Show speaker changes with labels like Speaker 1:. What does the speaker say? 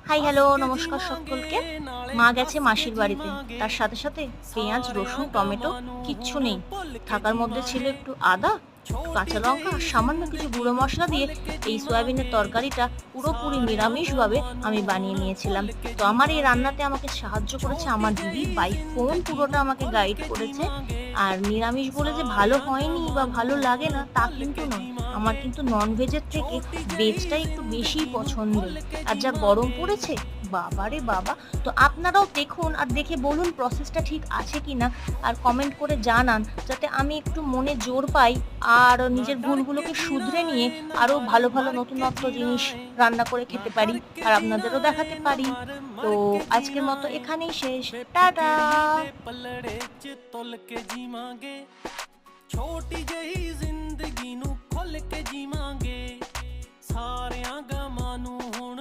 Speaker 1: Hi hello নমস্কার সকলকে। মা গেছে মাসির বাড়িতে, তার সাথে সাথে পেঁয়াজ রসুন টমেটো কিচ্ছু নেই। থাকার মধ্যে ছিল একটু আদা, একটু কাঁচা লঙ্কা আর সামান্য কিছু গুঁড়ো মশলা দিয়ে এই সয়াবিনের তরকারিটা পুরোপুরি নিরামিষভাবে আমি বানিয়ে নিয়েছিলাম। তো আমার এই রান্নাতে আমাকে সাহায্য করেছে আমার দিদি, বাই ফোন পুরোটা আমাকে গাইড করেছে। আর নিরামিষ বলে যে ভালো হয়নি বা ভালো লাগে না তা কিন্তু নয়, আমার কিন্তু নন ভেজের থেকে ভেজটাই একটু বেশিই পছন্দ। আর যা গরম পড়েছে, বাবারে বাবা! তো আপনারাও দেখুন আর দেখে বলুন প্রসেসটা ঠিক আছে কিনা, আর কমেন্ট করে জানান যাতে আমি একটু মনে জোর পাই আর নিজের ভুলগুলোকে শুধরে নিয়ে আরো ভালো ভালো নতুনত্ব জিনিস রান্না করে খেতে পারি আর আপনাদেরও দেখাতে পারি। তো আজকের মতো এখানেই শেষ। টাটা।
Speaker 2: ਪਲੜੇ ਚ ਤੁਲ ਕੇ ਜੀਵਾਂਗੇ ਛੋਟੀ ਜਿਹੀ ਜ਼ਿੰਦਗੀ ਨੂੰ ਖੁੱਲ ਕੇ ਜੀਵਾਂਗੇ ਸਾਰਿਆਂ ਗਮਾਂ ਨੂੰ ਹੁਣ